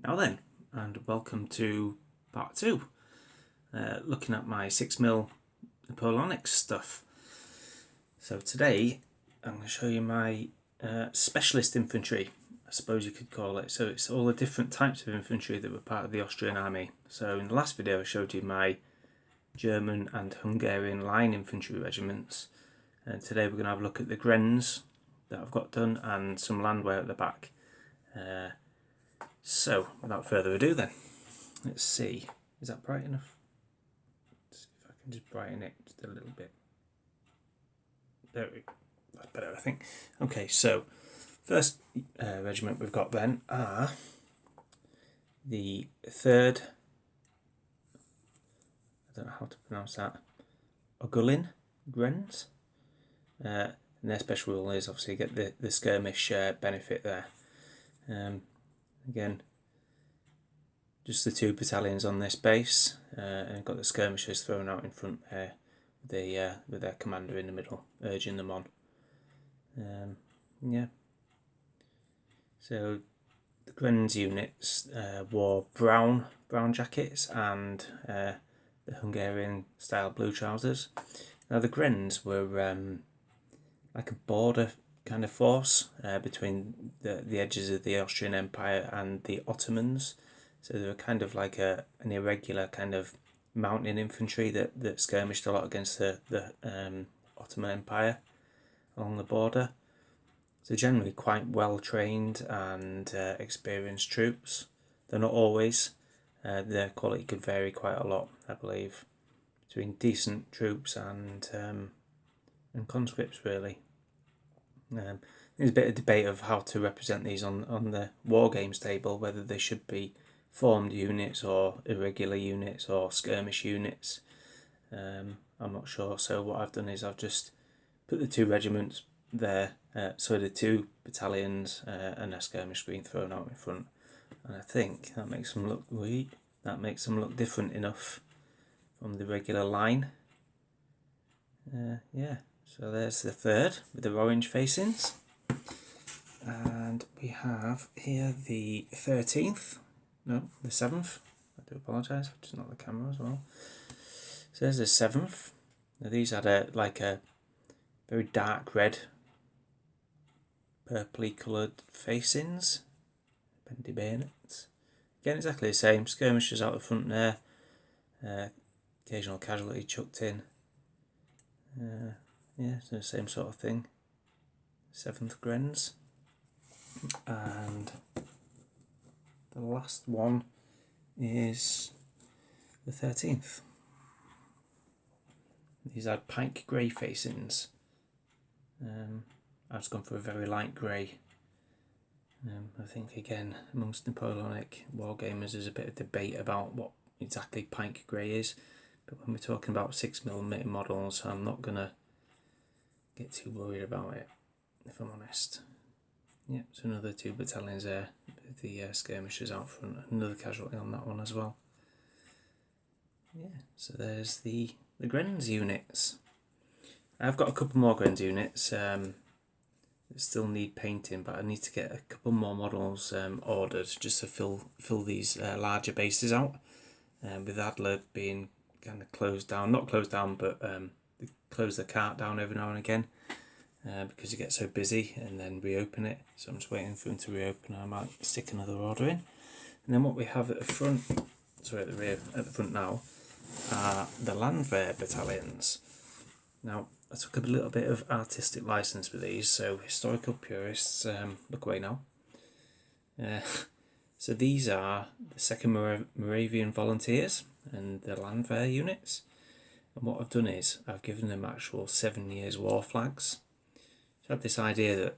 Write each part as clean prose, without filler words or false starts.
Now then, and welcome to part 2, looking at my 6mm Napoleonics stuff. So today I'm going to show you my specialist infantry, I suppose you could call it. So it's all the different types of infantry that were part of the Austrian army. So in the last video I showed you my German and Hungarian line infantry regiments, and today we're going to have a look at the Grenz that I've got done and some Landwehr at the back. So, without further ado then, let's see, is that bright enough? Let's see if I can just brighten it just a little bit. There we go, that's better I think. Okay, so, first regiment we've got then are the 3rd, I don't know how to pronounce that, Austrian Grenz. And their special rule is obviously get the skirmish benefit there. Again, just the 2 battalions on this base, and got the skirmishers thrown out in front there, with their commander in the middle, urging them on. Yeah. So the Grenz units wore brown jackets and the Hungarian style blue trousers. Now the Grenz were like a border kind of force between the edges of the Austrian Empire and the Ottomans. So they were kind of like an irregular kind of mountain infantry that skirmished a lot against the Ottoman Empire along the border. So generally quite well trained and experienced troops. They're not always. Their quality could vary quite a lot, I believe, between decent troops and conscripts really. There's a bit of debate of how to represent these on the war games table, whether they should be formed units or irregular units or skirmish units. I'm not sure, so what I've done is I've just put the 2 regiments there, the 2 battalions and a skirmish screen thrown out in front, and I think that makes them look different enough from the regular line. Yeah, so there's the 3rd with the orange facings, and we have here the 13th. No, the 7th. I do apologise, I've just knocked the camera as well. So there's the 7th. Now these had a very dark red, purpley coloured facings, bendy bayonets. Again, exactly the same. Skirmishers out the front there. Occasional casualty chucked in. Yeah, so the same sort of thing. 7th Grenz. And the last one is the 13th. These are pike grey facings. I've just gone for a very light grey. I think again amongst Napoleonic wargamers there's a bit of debate about what exactly pike grey is, but when we're talking about 6mm models I'm not gonna get too worried about it, if I'm honest. Yep, so another 2 battalions there, with the skirmishers out front, another casualty on that one as well. Yeah, so there's the Grenz units. I've got a couple more Grenz units that still need painting, but I need to get a couple more models ordered just to fill these larger bases out. With Adler being kind of closed down, not closed down, but they close the cart down every now and again. Because you get so busy and then reopen it, so I'm just waiting for them to reopen. I might stick another order in. And then what we have at the front, sorry, at the rear, at the front now, are the Landwehr battalions. Now I took a little bit of artistic license with these, so historical purists, look away now. So these are the 2nd Moravian Volunteers and the Landwehr units, and what I've done is I've given them actual 7 years war flags. I had this idea that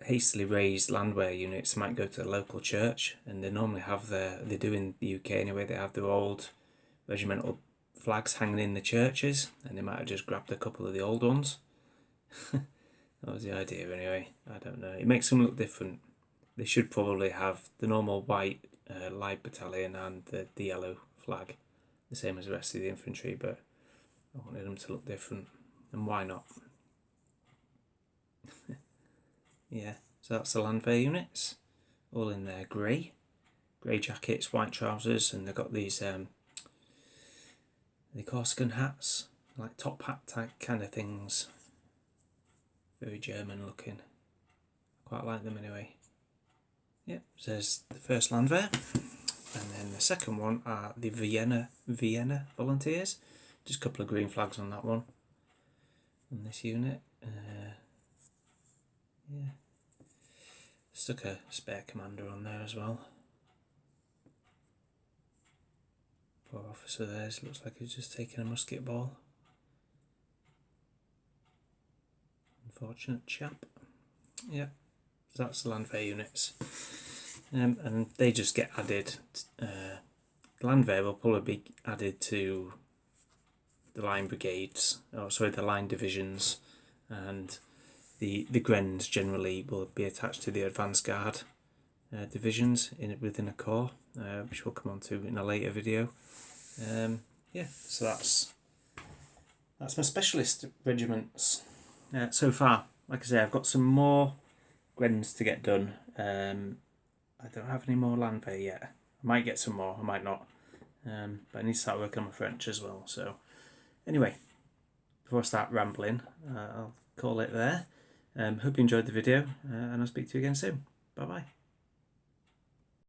hastily raised Landwehr units might go to the local church, and they normally have they do in the UK anyway, they have their old regimental flags hanging in the churches, and they might have just grabbed a couple of the old ones. That was the idea anyway, I don't know. It makes them look different. They should probably have the normal white light battalion and the yellow flag, the same as the rest of the infantry, but I wanted them to look different, and why not? Yeah, so that's the Landwehr units. all in their grey jackets, white trousers, and they've got these the Corsican hats, like top hat type kind of things. Very German looking. Quite like them anyway. Yep, so there's the first Landwehr, and then the second one are the Vienna volunteers. Just a couple of green flags on that one. On this unit, yeah, stuck a spare commander on there as well. Poor officer there, looks like he's just taking a musket ball. Unfortunate chap. Yeah, so that's the Landwehr units. And they just get added. The Landwehr will probably be added to the line brigades, or sorry, the line divisions, and the Grens generally will be attached to the advance guard divisions within a corps, which we'll come on to in a later video. Yeah, so that's my specialist regiments so far. Like I say, I've got some more Grens to get done. I don't have any more Landwehr yet. I might get some more, I might not. But I need to start working on my French as well. So anyway, before I start rambling, I'll call it there. Hope you enjoyed the video, and I'll speak to you again soon. Bye bye.